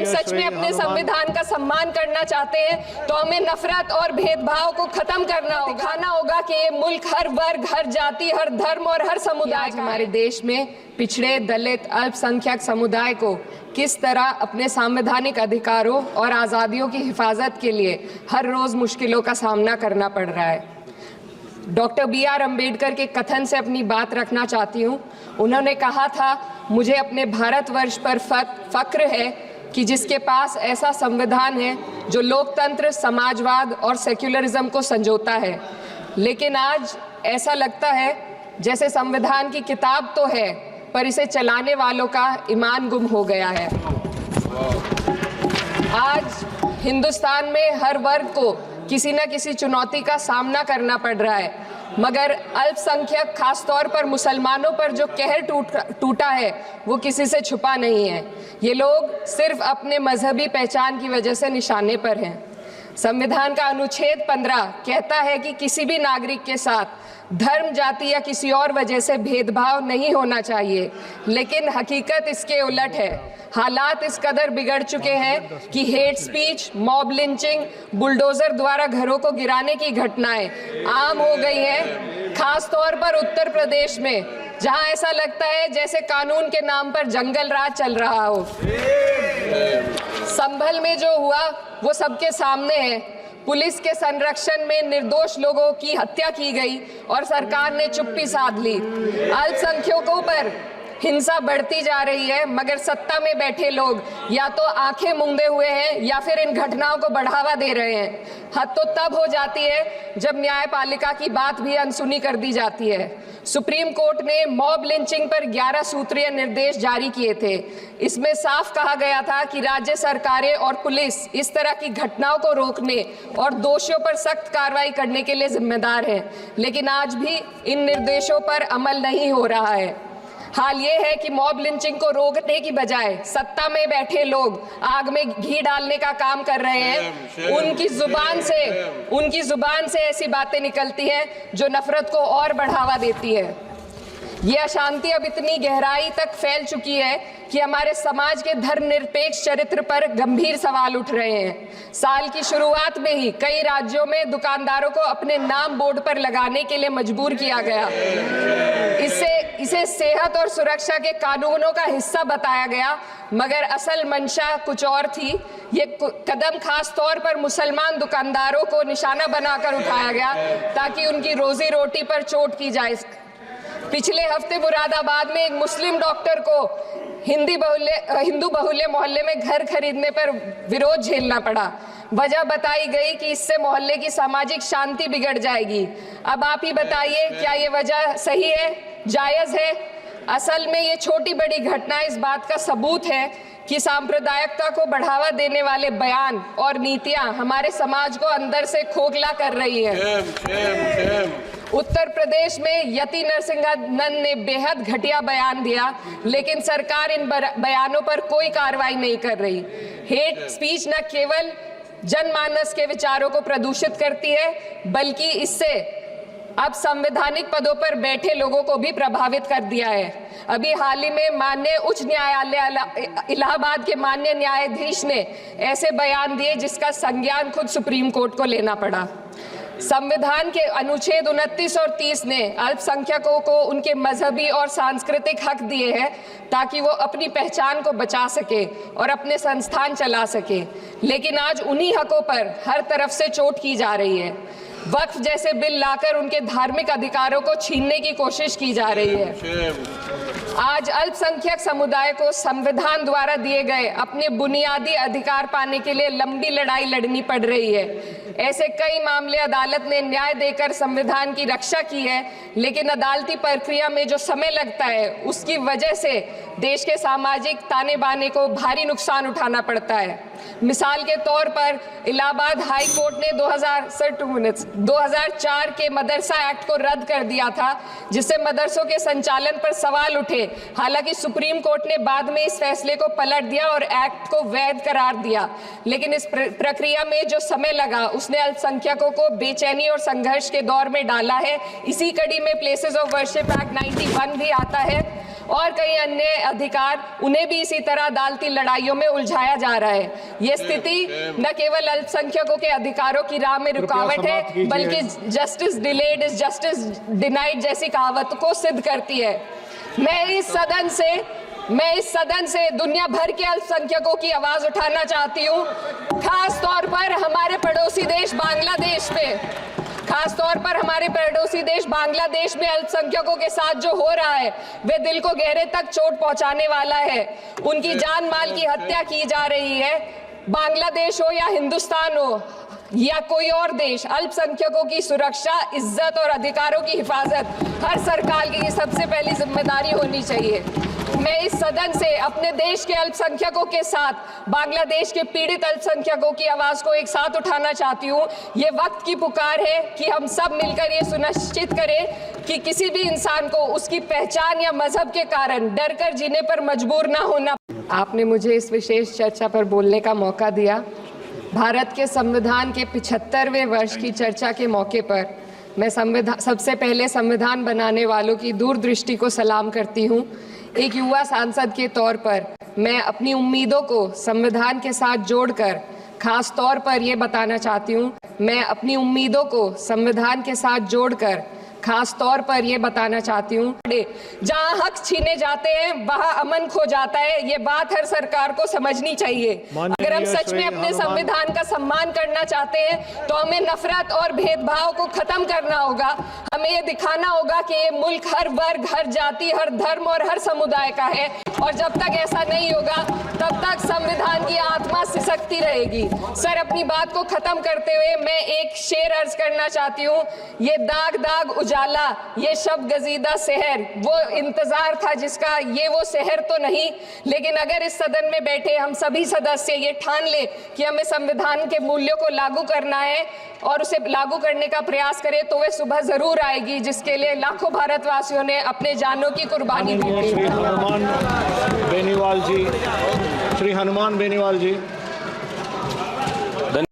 हम सच में अपने संविधान का सम्मान करना चाहते हैं तो हमें नफरत और भेदभाव को खत्म करना होगा। दिखाना होगा कि ये मुल्क हर वर्ग, हर जाति, हर धर्म और हर समुदाय हमारे देश में पिछड़े, दलित, अल्पसंख्यक समुदाय को किस तरह अपने संवैधानिक अधिकारों और आज़ादियों की हिफाजत के लिए हर रोज मुश्किलों का सामना करना पड़ रहा है। Doctor B.R. अम्बेडकर के कथन से अपनी बात रखना चाहती हूँ। उन्होंने कहा था, मुझे अपने भारतवर्ष पर फक्र है कि जिसके पास ऐसा संविधान है जो लोकतंत्र, समाजवाद और सेक्युलरिज्म को संजोता है। लेकिन आज ऐसा लगता है जैसे संविधान की किताब तो है पर इसे चलाने वालों का ईमान गुम हो गया है। आज हिंदुस्तान में हर वर्ग को किसी न किसी चुनौती का सामना करना पड़ रहा है, मगर अल्पसंख्यक, खासतौर पर मुसलमानों पर जो कहर टूटा है वो किसी से छुपा नहीं है। ये लोग सिर्फ अपने मजहबी पहचान की वजह से निशाने पर हैं। संविधान का अनुच्छेद 15 कहता है कि किसी भी नागरिक के साथ धर्म, जाति या किसी और वजह से भेदभाव नहीं होना चाहिए, लेकिन हकीकत इसके उलट है। हालात इस कदर बिगड़ चुके हैं कि hate speech, mob lynching, bulldozer द्वारा घरों को गिराने की घटनाएं आम हो गई हैं, खास तौर पर उत्तर प्रदेश में, जहां ऐसा लगता है जैसे कानून के नाम पर जंगल राज चल रहा हो। संभल में जो हुआ वो सबके सामने है। पुलिस के संरक्षण में निर्दोष लोगों की हत्या की गई और सरकार ने चुप्पी साध ली। अल्पसंख्यकों पर हिंसा बढ़ती जा रही है, मगर सत्ता में बैठे लोग या तो आंखें मूंदे हुए हैं या फिर इन घटनाओं को बढ़ावा दे रहे हैं। हद तो तब हो जाती है जब न्यायपालिका की बात भी अनसुनी कर दी जाती है। सुप्रीम कोर्ट ने मॉब लिंचिंग पर 11 सूत्रीय निर्देश जारी किए थे। इसमें साफ कहा गया था कि राज्य सरकारें और पुलिस इस तरह की घटनाओं को रोकने और दोषियों पर सख्त कार्रवाई करने के लिए जिम्मेदार है, लेकिन आज भी इन निर्देशों पर अमल नहीं हो रहा है। हाल ये है कि मॉब लिंचिंग को रोकने की बजाय सत्ता में बैठे लोग आग में घी डालने का काम कर रहे हैं। उनकी जुबान से ऐसी बातें निकलती हैं जो नफरत को और बढ़ावा देती है। ये अशांति अब इतनी गहराई तक फैल चुकी है कि हमारे समाज के धर्मनिरपेक्ष चरित्र पर गंभीर सवाल उठ रहे हैं। साल की शुरुआत में ही कई राज्यों में दुकानदारों को अपने नाम बोर्ड पर लगाने के लिए मजबूर किया गया। इसे सेहत और सुरक्षा के कानूनों का हिस्सा बताया गया, मगर असल मंशा कुछ और थी। ये कदम खास तौर पर मुसलमान दुकानदारों को निशाना बनाकर उठाया गया ताकि उनकी रोजी रोटी पर चोट की जाए। पिछले हफ्ते मुरादाबाद में एक मुस्लिम डॉक्टर को हिंदू बहुल्य मोहल्ले में घर खरीदने पर विरोध झेलना पड़ा। वजह बताई गई कि इससे मोहल्ले की सामाजिक शांति बिगड़ जाएगी। अब आप ही बताइए, क्या ये वजह सही है, जायज है? असल में ये छोटी बड़ी घटना इस बात का सबूत है कि सांप्रदायिकता को बढ़ावा देने वाले बयान और नीतियां हमारे समाज को अंदर से खोखला कर रही है। उत्तर प्रदेश में यति नरसिंहन ने बेहद घटिया बयान दिया, लेकिन सरकार इन बयानों पर कोई कार्रवाई नहीं कर रही। हेट स्पीच न केवल जनमानस के विचारों को प्रदूषित करती है, बल्कि इससे अब संवैधानिक पदों पर बैठे लोगों को भी प्रभावित कर दिया है। अभी हाल ही में माननीय उच्च न्यायालय इलाहाबाद के माननीय न्यायाधीश ने ऐसे बयान दिए जिसका संज्ञान खुद सुप्रीम कोर्ट को लेना पड़ा। संविधान के अनुच्छेद 29 और 30 ने अल्पसंख्यकों को उनके मजहबी और सांस्कृतिक हक दिए हैं ताकि वो अपनी पहचान को बचा सके और अपने संस्थान चला सके, लेकिन आज उन्हीं हकों पर हर तरफ से चोट की जा रही है। वक्फ जैसे बिल लाकर उनके धार्मिक अधिकारों को छीनने की कोशिश की जा रही है। आज अल्पसंख्यक समुदाय को संविधान द्वारा दिए गए अपने बुनियादी अधिकार पाने के लिए लंबी लड़ाई लड़नी पड़ रही है। ऐसे कई मामले अदालत ने न्याय देकर संविधान की रक्षा की है, लेकिन अदालती प्रक्रिया में जो समय लगता है उसकी वजह से देश के सामाजिक ताने बाने को भारी नुकसान उठाना पड़ता है। मिसाल के तौर पर इलाहाबाद हाई कोर्ट ने 2004 के मदरसा एक्ट को रद्द कर दिया था, जिससे मदरसों के संचालन पर सवाल उठे। हालांकि सुप्रीम कोर्ट ने बाद में इस फैसले को पलट दिया और एक्ट को वैध करार दिया, लेकिन इस प्रक्रिया में जो समय लगा उसने अल्पसंख्यकों को बेचैनी और संघर्ष के दौर में डाला है। इसी कड़ी में प्लेसेस ऑफ वर्शिप एक्ट 91 भी आता है और कई अन्य अधिकार, उन्हें भी इसी तरह अदालती लड़ाइयों में उलझाया जा रहा है। ये स्थिति न केवल अल्पसंख्यकों के अधिकारों की राह में रुकावट है, बल्कि justice delayed is justice denied जैसी कहावत को सिद्ध करती है। मैं इस सदन से दुनिया भर के अल्पसंख्यकों की आवाज उठाना चाहती हूँ, खास तौर पर हमारे पड़ोसी देश बांग्लादेश में अल्पसंख्यकों के साथ जो हो रहा है वे दिल को गहरे तक चोट पहुंचाने वाला है। उनकी जान माल की हत्या की जा रही है। बांग्लादेश हो या हिंदुस्तान हो या कोई और देश, अल्पसंख्यकों की सुरक्षा, इज्जत और अधिकारों की हिफाजत हर सरकार की सबसे पहली जिम्मेदारी होनी चाहिए। मैं इस सदन से अपने देश के अल्पसंख्यकों के साथ बांग्लादेश के पीड़ित अल्पसंख्यकों की आवाज को एक साथ उठाना चाहती हूँ। ये वक्त की पुकार है कि हम सब मिलकर ये सुनिश्चित करें कि किसी भी इंसान को उसकी पहचान या मजहब के कारण डर कर जीने पर मजबूर ना होना। आपने मुझे इस विशेष चर्चा पर बोलने का मौका दिया। भारत के संविधान के 75वें वर्ष की चर्चा के मौके पर मैं सबसे पहले संविधान बनाने वालों की दूरदृष्टि को सलाम करती हूँ। एक युवा सांसद के तौर पर मैं अपनी उम्मीदों को संविधान के साथ जोड़कर खास तौर पर ये बताना चाहती हूँ, जहाँ हक छीने जाते हैं वहाँ अमन खो जाता है। ये बात हर सरकार को समझनी चाहिए। अगर हम सच में अपने संविधान का सम्मान करना चाहते हैं तो हमें नफरत और भेदभाव को खत्म करना होगा। हमें ये दिखाना होगा कि ये मुल्क हर वर्ग, हर जाति, हर धर्म और हर समुदाय का है, और जब तक ऐसा नहीं होगा तब तक संविधान की आत्मा सिसकती रहेगी। सर, अपनी बात को खत्म करते हुए मैं एक शेर अर्ज करना चाहती हूँ। ये दाग दाग उजाला, ये शब गजीदा शहर, वो इंतजार था जिसका, ये वो शहर तो नहीं। लेकिन अगर इस सदन में बैठे हम सभी सदस्य ये ठान ले कि हमें संविधान के मूल्यों को लागू करना है और उसे लागू करने का प्रयास करें, तो वह सुबह जरूर आएगी जिसके लिए लाखों भारतवासियों ने अपने जानों की कुर्बानी दी थी। श्री हनुमान बेनीवाल जी।